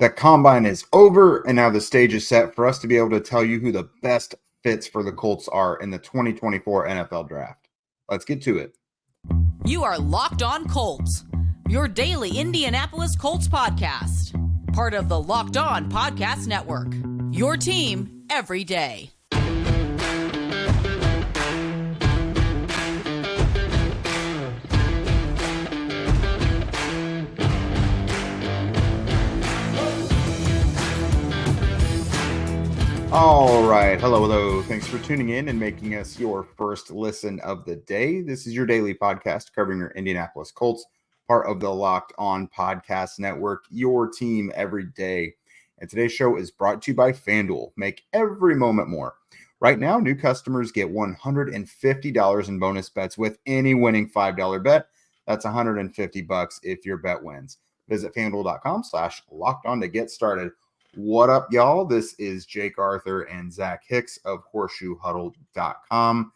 The combine is over, and now the stage is set for us to be able to tell you who the best fits for the Colts are in the 2024 NFL Draft. Let's get to it. You are Locked On Colts, your daily Indianapolis Colts podcast. Part of the Locked On Podcast Network, your team every day. All right. Hello. Thanks for tuning in and making us your first listen of the day. This is your daily podcast covering your Indianapolis Colts, part of the Locked On Podcast Network, your team every day. And today's show is brought to you by FanDuel. Make every moment more. Right now, new customers get $150 in bonus bets with any winning $5 bet. That's $150 if your bet wins. Visit FanDuel.com/LockedOn to get started. What up, y'all? This is Jake Arthur and Zach Hicks of HorseshoeHuddle.com.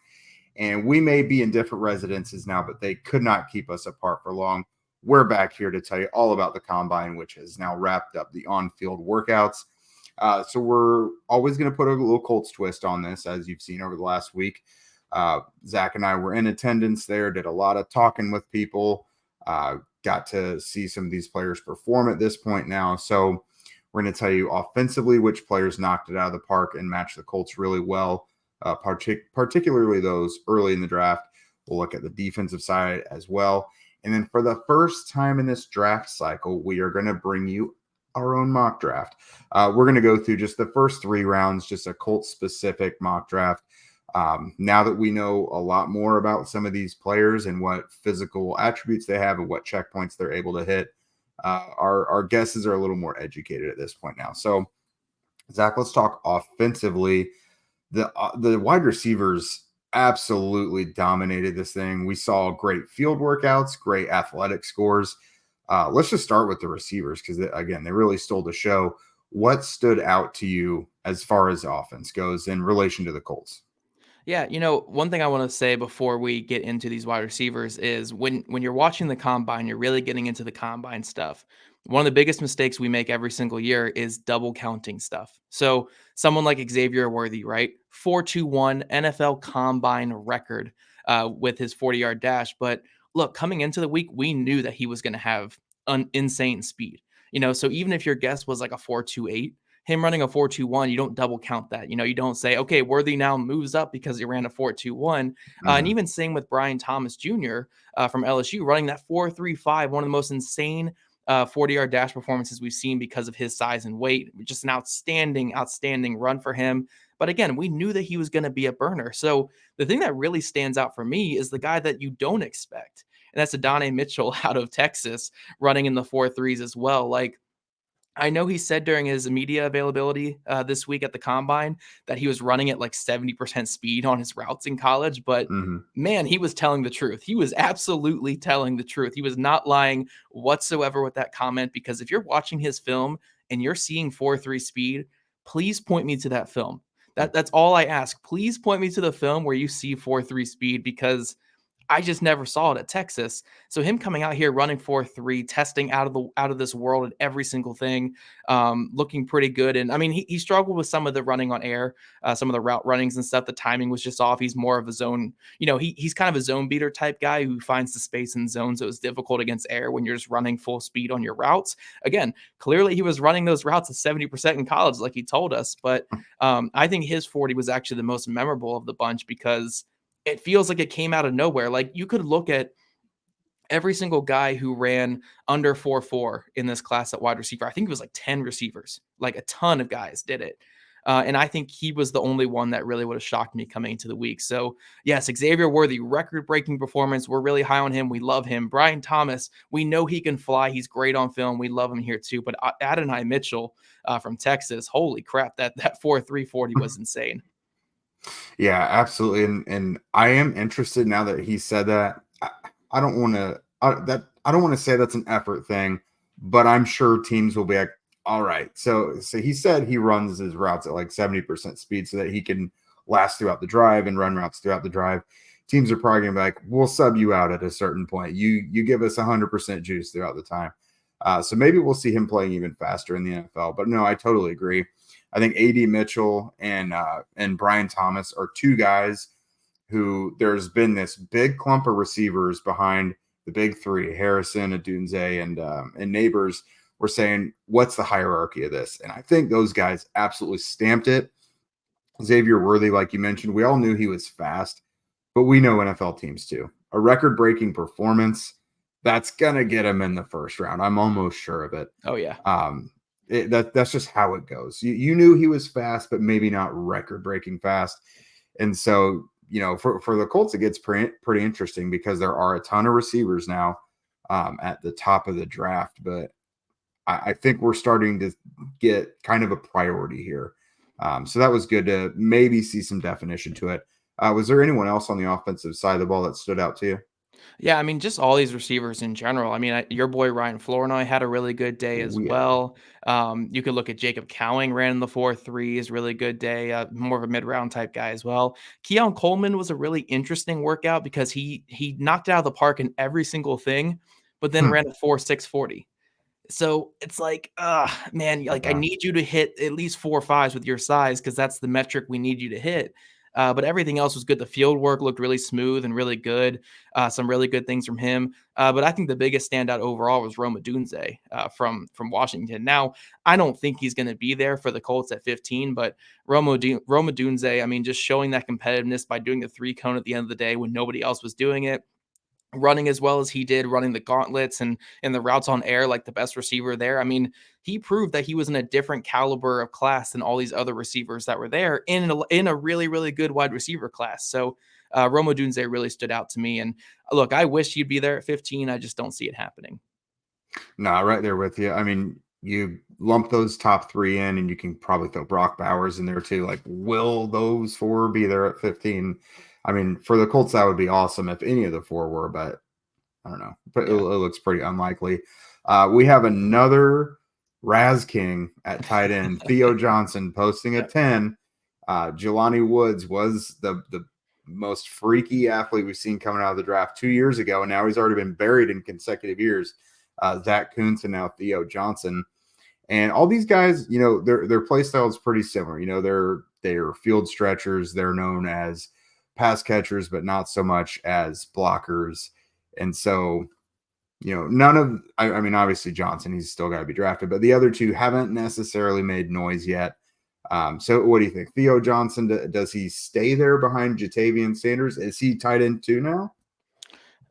And we may be in different residences now, but they could not keep us apart for long. We're back here to tell you all about the Combine, which has now wrapped up the on-field workouts. So we're always going to put a little Colts twist on this, as you've seen over the last week. Zach and I were in attendance there, did a lot of talking with people, got to see some of these players perform at this point now. So we're going to tell you offensively which players knocked it out of the park and matched the Colts really well, particularly those early in the draft. We'll look at the defensive side as well. And then for the first time in this draft cycle, we are going to bring you our own mock draft. We're going to go through just the first 3 rounds, just a Colts-specific mock draft. Now that we know a lot more about some of these players and what physical attributes they have and what checkpoints they're able to hit, our guesses are a little more educated at this point now. So, Zach, let's talk offensively. The wide receivers absolutely dominated this thing. We saw great field workouts, great athletic scores. Let's just start with the receivers because, again, they really stole the show. What stood out to you as far as offense goes in relation to the Colts? Yeah, one thing I want to say before we get into these wide receivers is when you're watching the Combine, you're really getting into the Combine stuff. One of the biggest mistakes we make every single year is double counting stuff. So someone like Xavier Worthy, right? 4.21 NFL Combine record with his 40-yard dash. But look, coming into the week, we knew that he was going to have insane speed. So even if your guess was like a 4.28, him running a 4.21, you don't double count that. You don't say, okay, Worthy now moves up because he ran a 4.21. And even same with Braden Thomas Jr. From LSU, running that 4.35, one of the most insane 40-yard dash performances we've seen because of his size and weight. Just an outstanding run for him. But again, we knew that he was going to be a burner. So the thing that really stands out for me is the guy that you don't expect. And that's Adonai Mitchell out of Texas running in the 4.3s as well. Like, I know he said during his media availability this week at the Combine that he was running at like 70% speed on his routes in college, but man, he was telling the truth. He was absolutely telling the truth. He was not lying whatsoever with that comment, because if you're watching his film and you're seeing 4.3 speed, please point me to that film. That's all I ask. Please point me to the film where you see 4.3 speed, because I just never saw it at Texas. So him coming out here running 4.3, testing out of this world at every single thing, looking pretty good. And I mean, he struggled with some of the running on air, some of the route runnings and stuff. The timing was just off. He's more of a zone, he's kind of a zone beater type guy who finds the space in zone. So it's difficult against air when you're just running full speed on your routes. Again, clearly he was running those routes at 70% in college, like he told us. But I think his 40 was actually the most memorable of the bunch, because it feels like it came out of nowhere. Like, you could look at every single guy who ran under 4.4 in this class at wide receiver. I think it was like 10 receivers, like a ton of guys did it. And I think he was the only one that really would have shocked me coming into the week. So yes, Xavier Worthy, record-breaking performance. We're really high on him. We love him. Braden Thomas, we know he can fly. He's great on film. We love him here too. But Adonai Mitchell from Texas, holy crap, that 4.3 40 was insane. Yeah, absolutely. And I am interested now that he said that. I don't want to say that's an effort thing, but I'm sure teams will be like, all right. So he said he runs his routes at like 70% speed so that he can last throughout the drive and run routes throughout the drive. Teams are probably going to be like, we'll sub you out at a certain point. You give us 100% juice throughout the time. So maybe we'll see him playing even faster in the NFL. But no, I totally agree. I think A.D. Mitchell and Brian Thomas are two guys who there's been this big clump of receivers behind the big three, Harrison, Adunze, and Neighbors. We're saying, what's the hierarchy of this? And I think those guys absolutely stamped it. Xavier Worthy, like you mentioned, we all knew he was fast, but we know NFL teams too. A record-breaking performance, that's going to get him in the first round. I'm almost sure of it. Oh, yeah. That's just how it goes. You knew he was fast, but maybe not record-breaking fast. And so, for the Colts, it gets pretty interesting because there are a ton of receivers now at the top of the draft. But I think we're starting to get kind of a priority here. So that was good to maybe see some definition to it. Was there anyone else on the offensive side of the ball that stood out to you? Yeah, I mean, just all these receivers in general. I mean, your boy Ryan Flournoy had a really good day as Oh, yeah. well. You could look at Jacob Cowing, ran in the 4.3s, really good day. More of a mid-round type guy as well. Keon Coleman was a really interesting workout because he knocked it out of the park in every single thing, but then ran a 4.640. So it's like, man, like I need you to hit at least 4.5s with your size because that's the metric we need you to hit. But everything else was good. The field work looked really smooth and really good. Some really good things from him. But I think the biggest standout overall was Rome Odunze from Washington. Now, I don't think he's going to be there for the Colts at 15, but Rome Odunze, I mean, just showing that competitiveness by doing the 3-cone at the end of the day when nobody else was doing it. Running as well as he did, running the gauntlets and the routes on air like the best receiver there. I mean, he proved that he was in a different caliber of class than all these other receivers that were there in a really, really good wide receiver class. So Rome Odunze really stood out to me. And look, I wish he'd be there at 15. I just don't see it happening. No, right there with you. I mean, you lump those top three in, and you can probably throw Brock Bowers in there too. Like, will those four be there at 15? I mean, for the Colts, that would be awesome if any of the four were, but I don't know. But it looks pretty unlikely. We have another Raz King at tight end, Theo Johnson, posting a 10. Jelani Woods was the most freaky athlete we've seen coming out of the draft 2 years ago, and now he's already been buried in consecutive years. Zach Kuntz and now Theo Johnson. And all these guys, their play style is pretty similar. They're field stretchers. They're known as pass catchers, but not so much as blockers. And so, I mean, obviously Johnson, he's still got to be drafted, but the other two haven't necessarily made noise yet. So what do you think? Theo Johnson, does he stay there behind Jatavian Sanders? Is he tight end too now?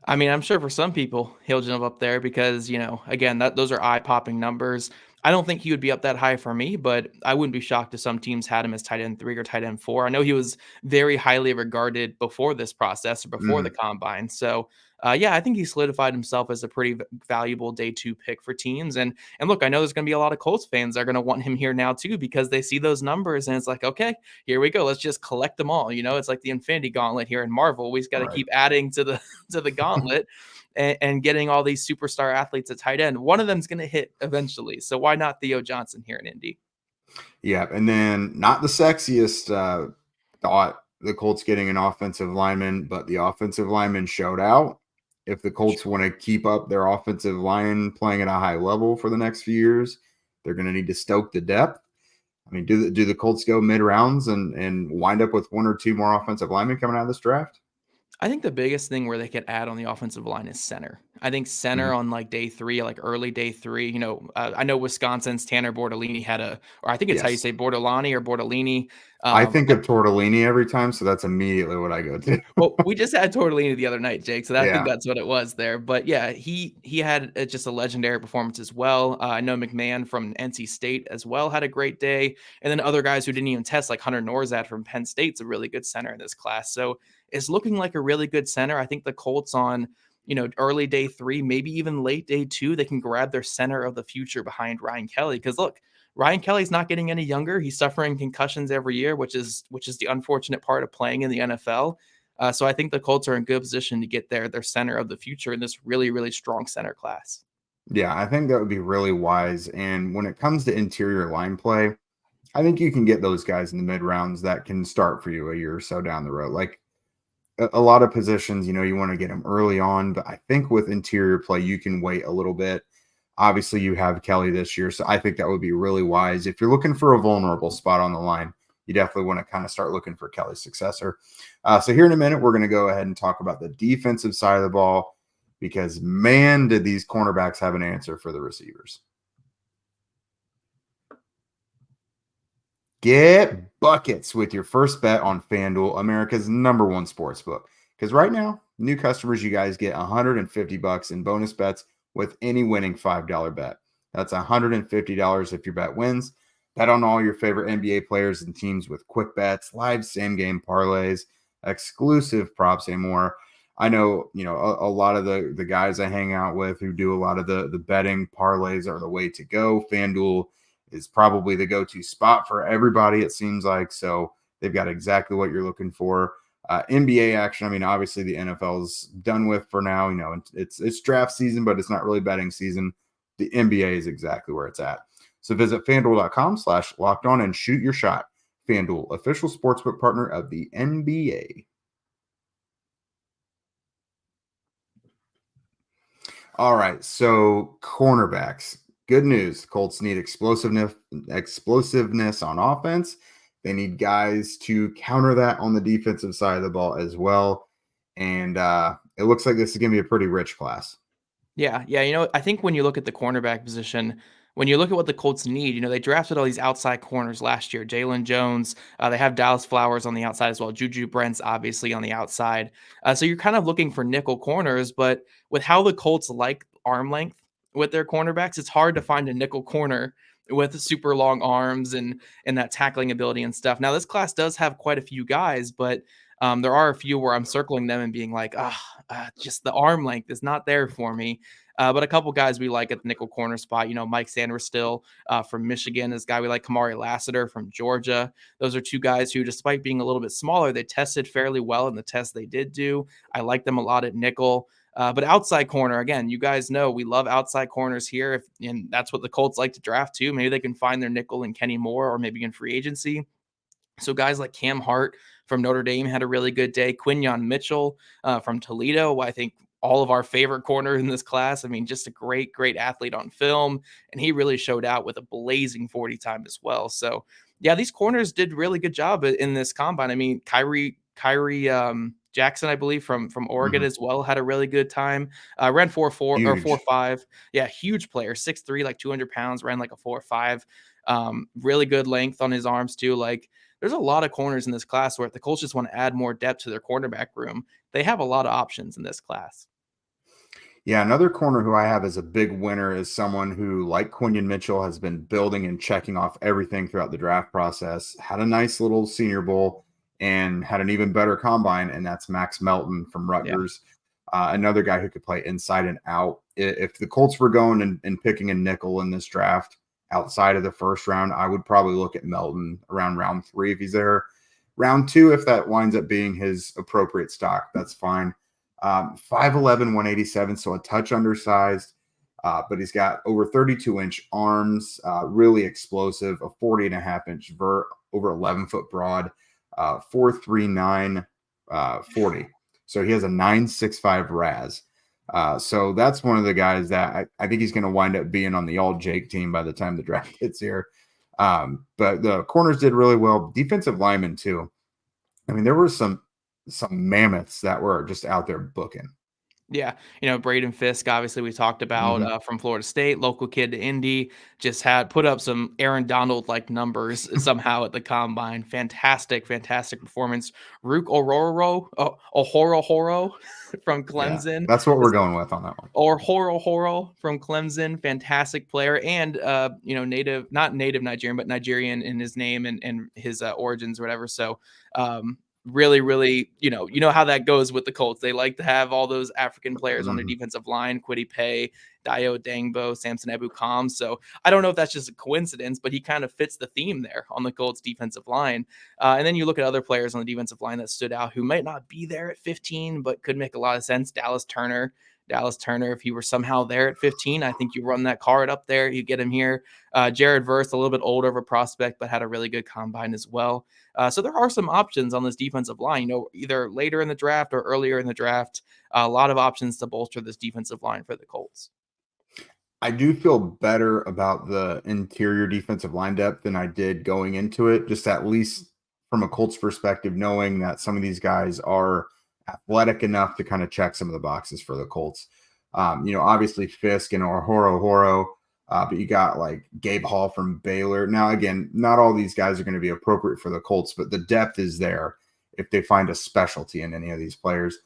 I mean, I'm sure for some people he'll jump up there because, again, those are eye-popping numbers. I don't think he would be up that high for me, but I wouldn't be shocked if some teams had him as tight end 3 or tight end 4. I know he was very highly regarded before this process or before the combine. So, I think he solidified himself as a pretty valuable day 2 pick for teams. And look, I know there's going to be a lot of Colts fans that are going to want him here now too because they see those numbers and it's like, okay, here we go. Let's just collect them all. It's like the Infinity Gauntlet here in Marvel. We just got to keep adding to the gauntlet. And getting all these superstar athletes at tight end. One of them's going to hit eventually. So why not Theo Johnson here in Indy? Yeah. And then not the sexiest thought, the Colts getting an offensive lineman, but the offensive lineman showed out. If the Colts want to keep up their offensive line playing at a high level for the next few years, they're going to need to stoke the depth. I mean, do the Colts go mid-rounds and wind up with 1 or 2 more offensive linemen coming out of this draft? I think the biggest thing where they could add on the offensive line is center. I think center on like day 3, like early day 3, I know Wisconsin's Tanner Bortolini or I think it's how you say Bortolani or Bortolini. I think of Tortellini every time, so that's immediately what I go to. Well, we just had Tortellini the other night, Jake, so I think that's what it was there. But yeah, he had just a legendary performance as well. I know McMahon from NC State as well had a great day. And then other guys who didn't even test, like Hunter Norzad from Penn State's a really good center in this class. So it's looking like a really good center. I think the Colts on, early day 3, maybe even late day 2, they can grab their center of the future behind Ryan Kelly. Because look, Ryan Kelly's not getting any younger. He's suffering concussions every year, which is the unfortunate part of playing in the NFL. So I think the Colts are in good position to get their center of the future in this really, really strong center class. Yeah, I think that would be really wise. And when it comes to interior line play, I think you can get those guys in the mid rounds that can start for you a year or so down the road. Like a lot of positions, you want to get them early on, but I think with interior play, you can wait a little bit. Obviously, you have Kelly this year, so I think that would be really wise. If you're looking for a vulnerable spot on the line, you definitely want to kind of start looking for Kelly's successor. So here in a minute, we're going to go ahead and talk about the defensive side of the ball because, man, did these cornerbacks have an answer for the receivers. Get buckets with your first bet on FanDuel, America's #1 sports book. Because right now, new customers, you guys get $150 in bonus bets with any winning $5 bet. That's $150 if your bet wins. Bet on all your favorite NBA players and teams with quick bets, live same-game parlays, exclusive props, and more. I know, a lot of the guys I hang out with who do a lot of the betting parlays are the way to go. FanDuel is probably the go-to spot for everybody, it seems like. So they've got exactly what you're looking for. NBA action, I mean, obviously the NFL's done with for now. It's draft season, but it's not really betting season. The NBA is exactly where it's at. So visit FanDuel.com/lockedon and shoot your shot. FanDuel, official sportsbook partner of the NBA. All right, so cornerbacks. Good news. Colts need explosiveness on offense. They need guys to counter that on the defensive side of the ball as well. And it looks like this is going to be a pretty rich class. Yeah. I think when you look at the cornerback position, when you look at what the Colts need, they drafted all these outside corners last year. Jalen Jones, they have Dallas Flowers on the outside as well. Juju Brent's obviously on the outside. So you're kind of looking for nickel corners, but with how the Colts like arm length with their cornerbacks, it's hard to find a nickel corner with super long arms and that tackling ability and stuff. Now, this class does have quite a few guys, but there are a few where I'm circling them and being like, just the arm length is not there for me. But a couple guys we like at the nickel corner spot, Mike Sanders still from Michigan. This guy we like, Kamari Lassiter from Georgia. Those are two guys who, despite being a little bit smaller, they tested fairly well in the test they did do. I like them a lot at nickel. But outside corner, again, you guys know we love outside corners here. And that's what the Colts like to draft too. Maybe they can find their nickel in Kenny Moore or maybe in free agency. So guys like Cam Hart from Notre Dame had a really good day. Quinyon Mitchell from Toledo, I think all of our favorite corners in this class. I mean, just a great, great athlete on film. And he really showed out with a blazing 40 time as well. So yeah, these corners did really good job in this combine. I mean, Kyrie Jackson, I believe from Oregon as well, had a really good time. Ran 4.4 or 4.5. Yeah, huge player, 6'3", like 200 pounds, ran like a 4.5. Really good length on his arms too. Like, there's a lot of corners in this class where if the Colts just want to add more depth to their cornerback room, they have a lot of options in this class. Yeah, another corner who I have as a big winner is someone who, like Quinyon Mitchell, has been building and checking off everything throughout the draft process, had a nice little Senior Bowl, and had an even better combine, and that's Max Melton from Rutgers. Yeah. Another guy who could play inside and out. If the Colts were going and picking a nickel in this draft outside of the first round, I would probably look at Melton around round 3 if he's there. Round 2, if that winds up being his appropriate stock, that's fine. 5'11", 187, so a touch undersized, but he's got over 32-inch arms, really explosive, a 40.5-inch vert, over 11-foot broad, 4.39 40. So he has a 9.65 RAS. So that's one of the guys that I think he's going to wind up being on the all-Jake team by the time the draft gets here. But the corners did really well. Defensive linemen, too. I mean, there were some mammoths that were just out there booking. Yeah. Braden Fisk, obviously we talked about from Florida State, local kid to Indy, just had put up some Aaron Donald-like numbers somehow at the combine. Fantastic performance. Rook Ohoro from Clemson. Yeah, that's what we're going with on that one. Or Horo from Clemson. Fantastic player. And, not native Nigerian, but Nigerian in his name and his origins or whatever. So, really, really, how that goes with the Colts. They like to have all those African players on their defensive line, Kwity Paye, Dio Dangbo, Samson Ebukam. So I don't know if that's just a coincidence, but he kind of fits the theme there on the Colts defensive line. And then you look at other players on the defensive line that stood out who might not be there at 15, but could make a lot of sense. Dallas Turner, if he were somehow there at 15, I think you run that card up there, you get him here. Jared Verse, a little bit older of a prospect, but had a really good combine as well. So there are some options on this defensive line, either later in the draft or earlier in the draft. A lot of options to bolster this defensive line for the Colts. I do feel better about the interior defensive line depth than I did going into it, just at least from a Colts perspective, knowing that some of these guys are athletic enough to kind of check some of the boxes for the Colts. Obviously Fisk and Horo, but you got like Gabe Hall from Baylor. Now, again, not all these guys are going to be appropriate for the Colts, but the depth is there if they find a specialty in any of these players.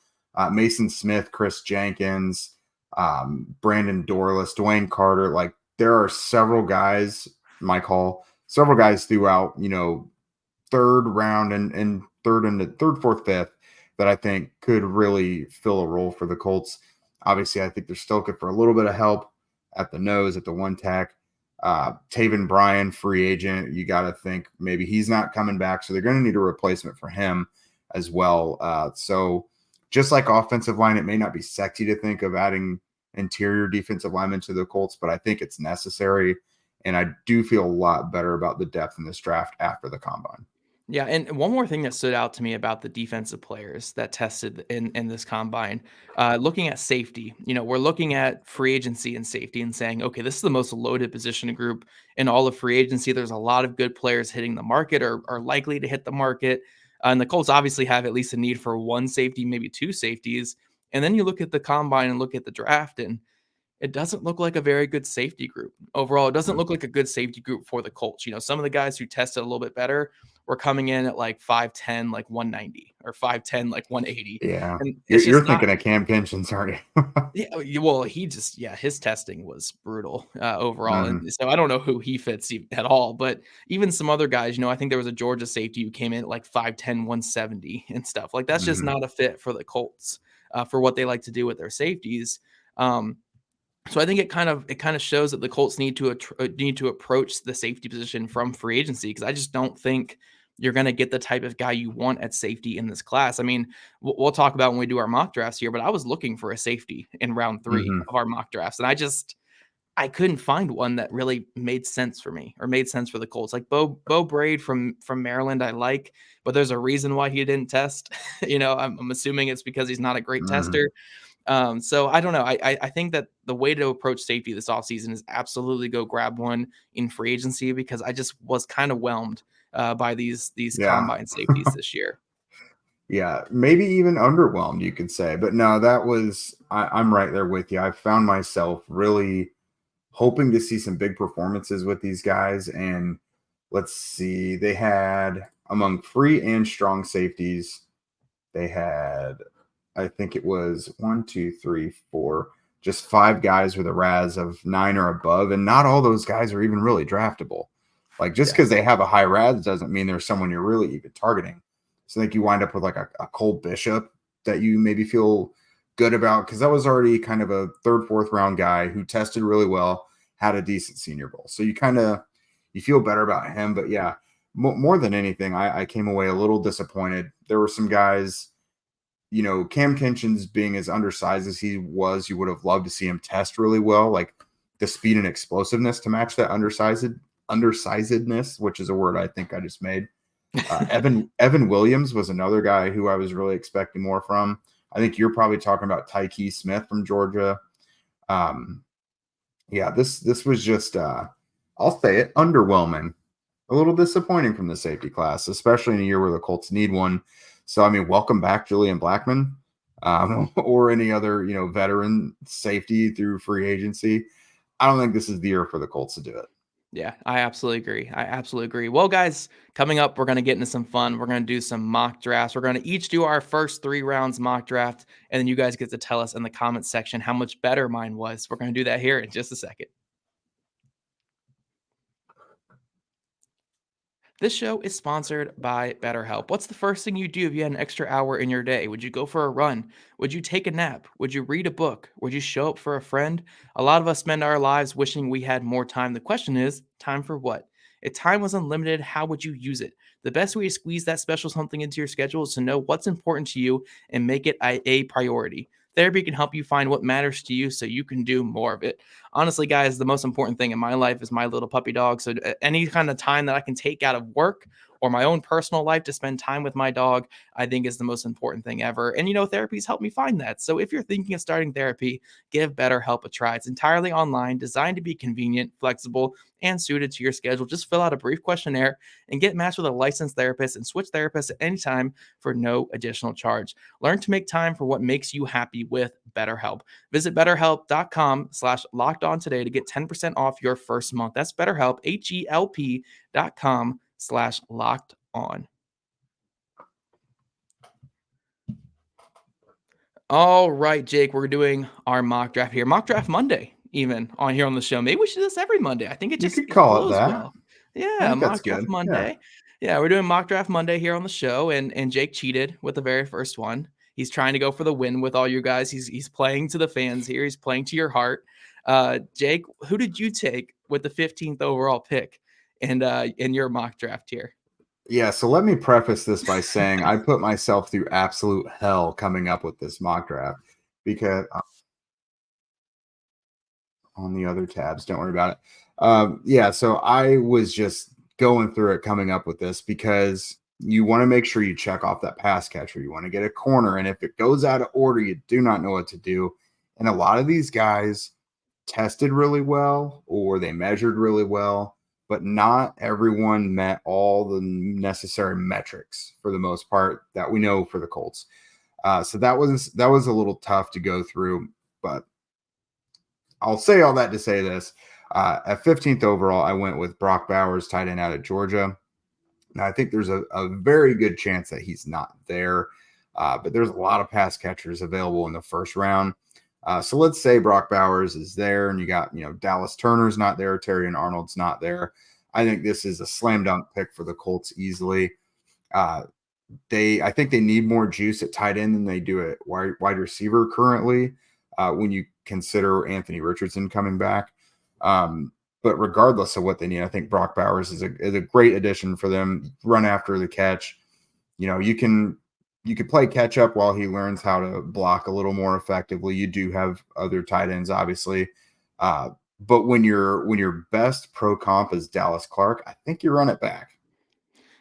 Mason Smith, Chris Jenkins, Brandon Dorless, Dwayne Carter. Like there are several guys, Mike Hall, several guys throughout, third round and third, fourth, fifth that I think could really fill a role for the Colts. Obviously, I think they're still looking for a little bit of help at the nose, at the one tack. Taven Bryan, free agent. You got to think maybe he's not coming back, so they're going to need a replacement for him as well. So just like offensive line, it may not be sexy to think of adding interior defensive linemen to the Colts, but I think it's necessary. And I do feel a lot better about the depth in this draft after the combine. Yeah, and one more thing that stood out to me about the defensive players that tested in this combine, looking at safety, we're looking at free agency and safety and saying, okay, this is the most loaded position group in all of free agency. There's a lot of good players hitting the market or are likely to hit the market. And the Colts obviously have at least a need for one safety, maybe two safeties. And then you look at the combine and look at the draft, and it doesn't look like a very good safety group. Overall, it doesn't look like a good safety group for the Colts. Some of the guys who tested a little bit better were coming in at like 5'10", like 190 or 5'10", like 180. Yeah. And You're thinking of Cam Kinchins, aren't you? yeah, well, his testing was brutal overall. Mm-hmm. And so I don't know who he fits at all, but even some other guys, I think there was a Georgia safety who came in at like 5'10", 170 and stuff. Like that's just not a fit for the Colts for what they like to do with their safeties. So I think it kind of shows that the Colts need to approach the safety position from free agency, because I just don't think you're going to get the type of guy you want at safety in this class. I mean, we'll talk about when we do our mock drafts here, but I was looking for a safety in round 3 of our mock drafts, and I couldn't find one that really made sense for me or made sense for the Colts. Like Bo Braid from Maryland, I like, but there's a reason why he didn't test. I'm assuming it's because he's not a great tester. So I don't know. I think that the way to approach safety this offseason is absolutely go grab one in free agency, because I just was kind of whelmed by these combine safeties this year. Yeah, maybe even underwhelmed, you could say. But no, I'm right there with you. I found myself really hoping to see some big performances with these guys. And let's see, they had, among free and strong safeties, they had, I think it was 1, 2, 3, 4, just 5 guys with a RAS of 9 or above. And not all those guys are even really draftable. Like just because they have a high RAS doesn't mean there's someone you're really even targeting. So I think you wind up with like a Cole Bishop that you maybe feel good about, because that was already kind of a 3rd, 4th round guy who tested really well, had a decent Senior Bowl. So you feel better about him. But yeah, more than anything, I came away a little disappointed. There were some guys, Cam Kinchins being as undersized as he was, you would have loved to see him test really well, like the speed and explosiveness to match that undersizedness, which is a word I think I just made. Evan Williams was another guy who I was really expecting more from. I think you're probably talking about Tyke Smith from Georgia. This was just, I'll say it, underwhelming. A little disappointing from the safety class, especially in a year where the Colts need one. So, I mean, welcome back, Julian Blackmon, or any other, veteran safety through free agency. I don't think this is the year for the Colts to do it. Yeah, I absolutely agree. Well, guys, coming up, we're going to get into some fun. We're going to do some mock drafts. We're going to each do our first 3 rounds mock draft, and then you guys get to tell us in the comments section how much better mine was. We're going to do that here in just a second. This show is sponsored by BetterHelp. What's the first thing you do if you had an extra hour in your day? Would you go for a run? Would you take a nap? Would you read a book? Would you show up for a friend? A lot of us spend our lives wishing we had more time. The question is, time for what? If time was unlimited, how would you use it? The best way to squeeze that special something into your schedule is to know what's important to you and make it a priority. Therapy can help you find what matters to you so you can do more of it. Honestly, guys, the most important thing in my life is my little puppy dog. So any kind of time that I can take out of work or my own personal life to spend time with my dog, I think is the most important thing ever. And, therapy's helped me find that. So if you're thinking of starting therapy, give BetterHelp a try. It's entirely online, designed to be convenient, flexible, and suited to your schedule. Just fill out a brief questionnaire and get matched with a licensed therapist and switch therapists at any time for no additional charge. Learn to make time for what makes you happy with BetterHelp. Visit BetterHelp.com/lockedon today to get 10% off your first month. That's BetterHelp, HELP.com/lockedon. All right, Jake, we're doing our mock draft here. Mock draft Monday, even on here on the show. Maybe we should do this every Monday. I think it You just could call it flows that. well. I Yeah, think that's mock draft good. Monday. Yeah, we're doing mock draft Monday here on the show, and Jake cheated with the very first one. He's trying to go for the win with all you guys. He's playing to the fans here. He's playing to your heart. Jake, who did you take with the 15th overall pick in your mock draft here? Yeah, so let me preface this by saying I put myself through absolute hell coming up with this mock draft because on the other tabs, don't worry about it. Yeah, so I was just going through it coming up with this because you want to make sure you check off that pass catcher. You want to get a corner, and if it goes out of order, you do not know what to do. And a lot of these guys tested really well or they measured really well, but not everyone met all the necessary metrics for the most part that we know for the Colts. So that was a little tough to go through, but I'll say all that to say this. At 15th overall, I went with Brock Bowers, tight end out of Georgia. Now, I think there's a very good chance that he's not there, but there's a lot of pass catchers available in the first round. So let's say Brock Bowers is there, and you got Dallas Turner's not there, Terry and Arnold's not there. I think this is a slam dunk pick for the Colts easily. I think they need more juice at tight end than they do at wide receiver currently. When you consider Anthony Richardson coming back. But regardless of what they need, I think Brock Bowers is a great addition for them. Run after the catch. You can play catch up while he learns how to block a little more effectively. You do have other tight ends, obviously. But when your best pro comp is Dallas Clark, I think you run it back.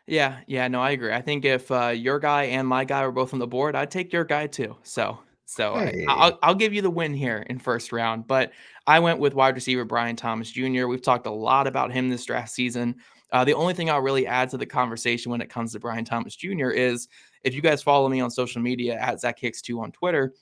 Yeah, no, I agree. I think if your guy and my guy were both on the board, I'd take your guy too. So Hey. I'll give you the win here in first round. But I went with wide receiver Brian Thomas Jr. We've talked a lot about him this draft season. The only thing I'll really add to the conversation when it comes to Brian Thomas Jr. is if you guys follow me on social media at ZachHicks2 on Twitter,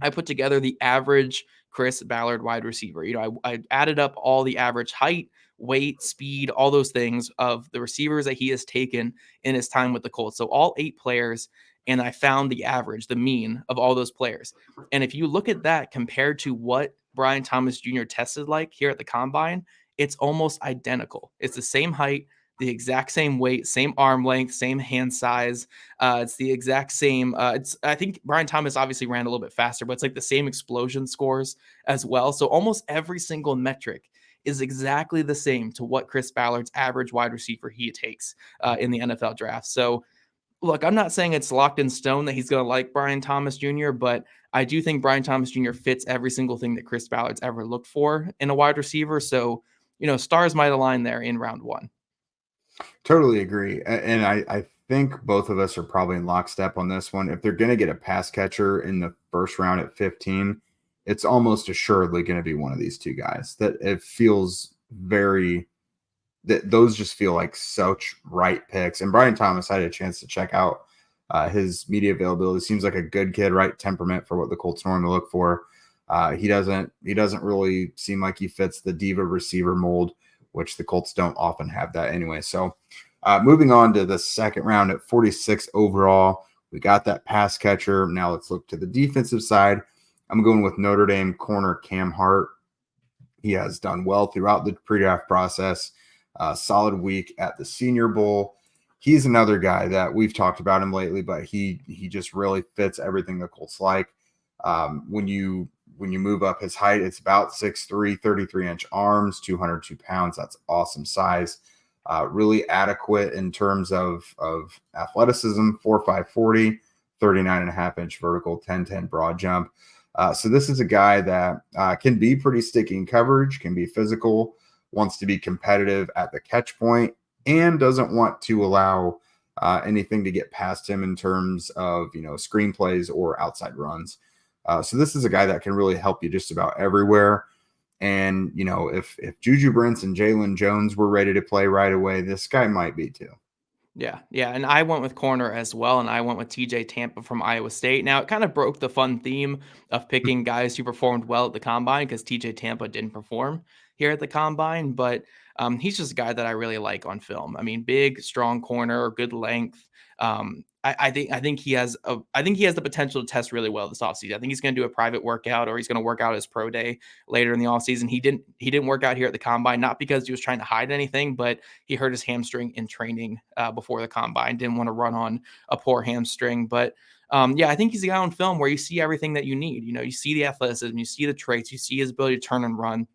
I put together the average Chris Ballard wide receiver. I added up all the average height, weight, speed, all those things of the receivers that he has taken in his time with the Colts. So all 8 players, and I found the average, the mean of all those players. And if you look at that compared to what Brian Thomas Jr. tested like here at the Combine, it's almost identical. It's the same height, the exact same weight, same arm length, same hand size. It's the exact same. I think Brian Thomas obviously ran a little bit faster, but it's like the same explosion scores as well. So almost every single metric is exactly the same to what Chris Ballard's average wide receiver he takes in the NFL draft. So look, I'm not saying it's locked in stone that he's going to like Brian Thomas Jr., but I do think Brian Thomas Jr. fits every single thing that Chris Ballard's ever looked for in a wide receiver. So, stars might align there in round 1. Totally agree. And I think both of us are probably in lockstep on this one. If they're going to get a pass catcher in the first round at 15, it's almost assuredly going to be one of these two guys. That it feels that those just feel like such right picks. And Brian Thomas, I had a chance to check out his media availability. Seems like a good kid, right temperament for what the Colts normally look for. He doesn't really seem like he fits the diva receiver mold, which the Colts don't often have that anyway. So moving on to the second round at 46 overall, we got that pass catcher. Now let's look to the defensive side. I'm going with Notre Dame corner Cam Hart. He has done well throughout the pre-draft process. Solid week at the Senior Bowl. He's another guy that we've talked about him lately, but he just really fits everything the Colts like. When you move up his height, it's about 6'3", 33-inch arms, 202 pounds. That's awesome size. Really adequate in terms of athleticism, 4'5", 40, 39.5-inch vertical, 10-10 broad jump. So this is a guy that can be pretty sticky in coverage, can be physical, wants to be competitive at the catch point. and doesn't want to allow anything to get past him in terms of, screenplays or outside runs. So this is a guy that can really help you just about everywhere. And, if Juju Brents and Jalen Jones were ready to play right away, this guy might be too. Yeah, yeah, and I went with corner as well, and I went with TJ Tampa from Iowa State. Now, it kind of broke the fun theme of picking guys who performed well at the combine because TJ Tampa didn't perform here at the combine, but he's just a guy that I really like on film. I mean, big, strong corner, good length. I think he has the potential to test really well this offseason. I think he's going to do a private workout or he's going to work out his pro day later in the offseason. He didn't work out here at the combine, not because he was trying to hide anything, but he hurt his hamstring in training before the combine. Didn't want to run on a poor hamstring, but yeah, I think he's a guy on film where you see everything that you need. You see the athleticism, you see the traits, you see his ability to turn and run.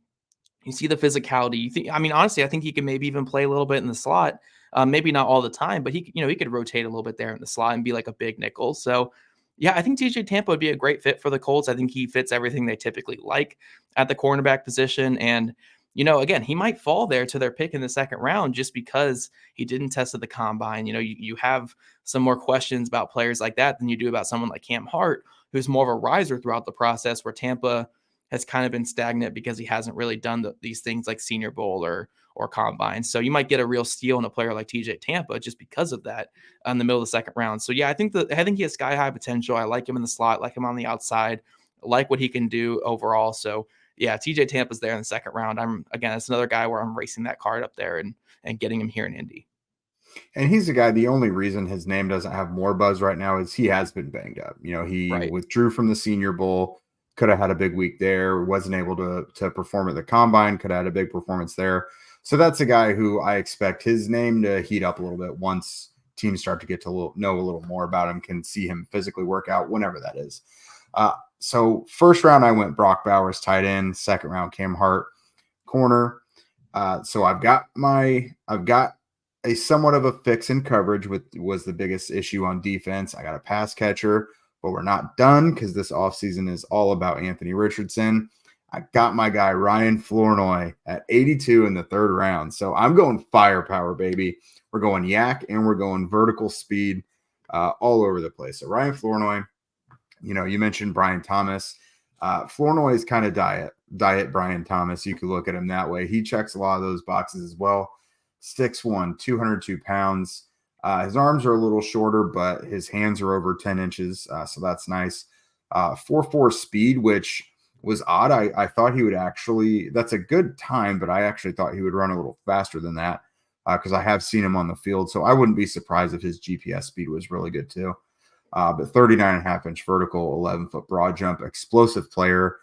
You see the physicality. Honestly, I think he can maybe even play a little bit in the slot. Maybe not all the time, but he could rotate a little bit there in the slot and be like a big nickel. So, yeah, I think TJ Tampa would be a great fit for the Colts. I think he fits everything they typically like at the cornerback position. And, again, he might fall there to their pick in the second round just because he didn't test at the combine. You have some more questions about players like that than you do about someone like Cam Hart, who's more of a riser throughout the process, where Tampa has kind of been stagnant because he hasn't really done these things like Senior Bowl or combine. So you might get a real steal in a player like TJ Tampa just because of that in the middle of the second round. So yeah, I think he has sky high potential. I like him in the slot, like him on the outside, like what he can do overall. So yeah, TJ Tampa's there in the second round. It's another guy where I'm racing that card up there and getting him here in Indy. And he's a guy, the only reason his name doesn't have more buzz right now is he has been banged up. He Right. withdrew from the Senior Bowl, could have had a big week there, wasn't able to perform at the combine, could have had a big performance there. So that's a guy who I expect his name to heat up a little bit once teams start to get to know a little more about him, can see him physically work out, whenever that is. So first round, I went Brock Bowers, tight end. Second round, Cam Hart, corner. So I've got a somewhat of a fix in coverage, was the biggest issue on defense. I got a pass catcher, but we're not done because this offseason is all about Anthony Richardson. I got my guy Ryan Flournoy at 82 in the third round. So I'm going firepower, baby. We're going yak and we're going vertical speed all over the place. So Ryan Flournoy, you mentioned Brian Thomas. Flournoy is kind of diet Brian Thomas. You could look at him that way. He checks a lot of those boxes as well. 6'1", 202 pounds. His arms are a little shorter, but his hands are over 10 inches. So that's nice. 4.4 speed, which was odd. I thought he would that's a good time, but I actually thought he would run a little faster than that because I have seen him on the field. So I wouldn't be surprised if his GPS speed was really good too. But 39.5-inch vertical, 11-foot broad jump, explosive player.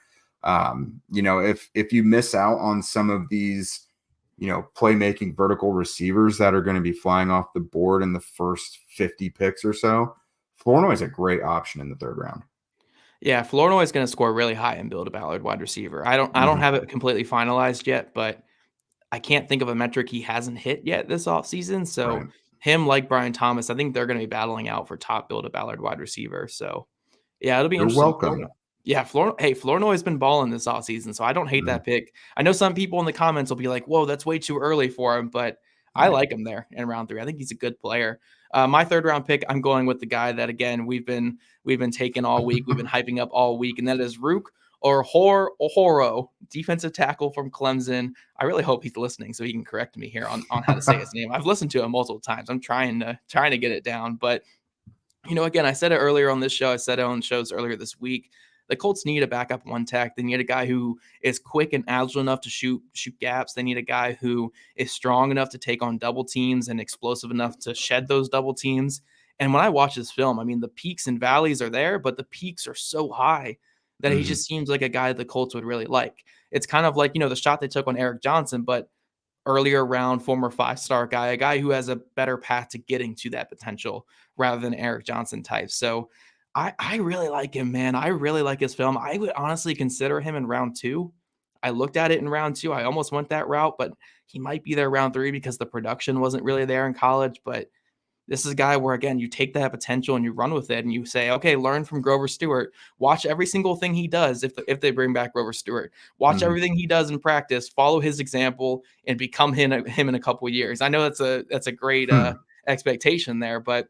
If you miss out on some of these, playmaking vertical receivers that are going to be flying off the board in the first 50 picks or so, Flournoy is a great option in the third round. Yeah, Flournoy is going to score really high in Build a Ballard wide receiver. I don't have it completely finalized yet, but I can't think of a metric he hasn't hit yet this offseason. So Right. him, like Brian Thomas, I think they're going to be battling out for top Build a Ballard wide receiver. So yeah, it'll be You're interesting. welcome. Yeah, Flournoy has been balling this offseason, so I don't hate that pick. I know some people in the comments will be like, whoa, that's way too early for him, but I like him there in round 3. I think he's a good player. My third round pick, I'm going with the guy that, again, we've been taking all week. We've been hyping up all week, and that is Rook Ohoro, defensive tackle from Clemson. I really hope he's listening so he can correct me here on how to say his name. I've listened to him multiple times. I'm trying to get it down, but again, I said it earlier on this show. I said it on shows earlier this week. The Colts need a backup one tech. They need a guy who is quick and agile enough to shoot gaps. They need a guy who is strong enough to take on double teams and explosive enough to shed those double teams. And when I watch this film, the peaks and valleys are there, but the peaks are so high that he just seems like a guy the Colts would really like. It's kind of like, the shot they took on Eric Johnson, but earlier round, former 5-star guy, a guy who has a better path to getting to that potential rather than Eric Johnson type. So I really like him, man. I really like his film. I would honestly consider him in round 2. I looked at it in round 2. I almost went that route, but he might be there round 3 because the production wasn't really there in college. But This is a guy where, again, you take that potential and you run with it and you say, okay, learn from Grover Stewart. Watch every single thing he does if they bring back Grover Stewart. Watch everything he does in practice, follow his example, and become him in a couple of years. I know that's a great expectation there, but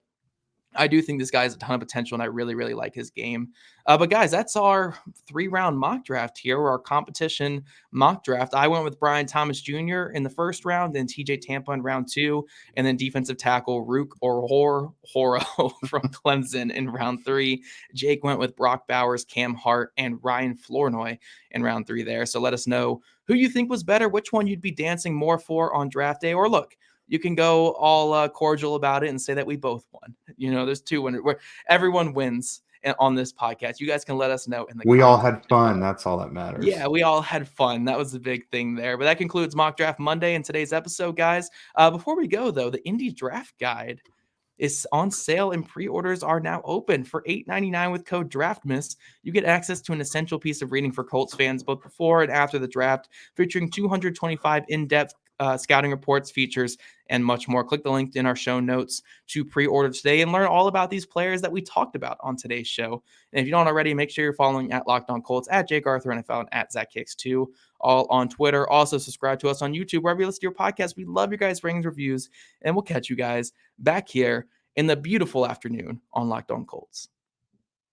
I do think this guy has a ton of potential, and I really, really like his game. But guys, that's our 3-round mock draft here, or our competition mock draft. I went with Brian Thomas Jr. in the first round, then TJ Tampa in round 2, and then defensive tackle Rook Horo from Clemson in round 3. Jake went with Brock Bowers, Cam Hart, and Ryan Flournoy in round 3 there. So let us know who you think was better, which one you'd be dancing more for on draft day, or look, you can go all cordial about it and say that we both won. There's 2 winners where everyone wins on this podcast. You guys can let us know in the We all comments had fun. That's all that matters. Yeah, we all had fun. That was the big thing there. But that concludes Mock Draft Monday in today's episode, guys. Before we go, though, the Indy Draft Guide is on sale and pre-orders are now open for $8.99 with code DRAFTMISS. You get access to an essential piece of reading for Colts fans both before and after the draft, featuring 225 in-depth scouting reports, features, and much more. Click the link in our show notes to pre-order today and learn all about these players that we talked about on today's show. And if you don't already, make sure you're following at Locked On Colts, at Jake Arthur NFL, and at ZachKicks2, all on Twitter. Also, subscribe to us on YouTube, wherever you listen to your podcast. We love your guys' ratings, reviews, and we'll catch you guys back here in the beautiful afternoon on Locked On Colts.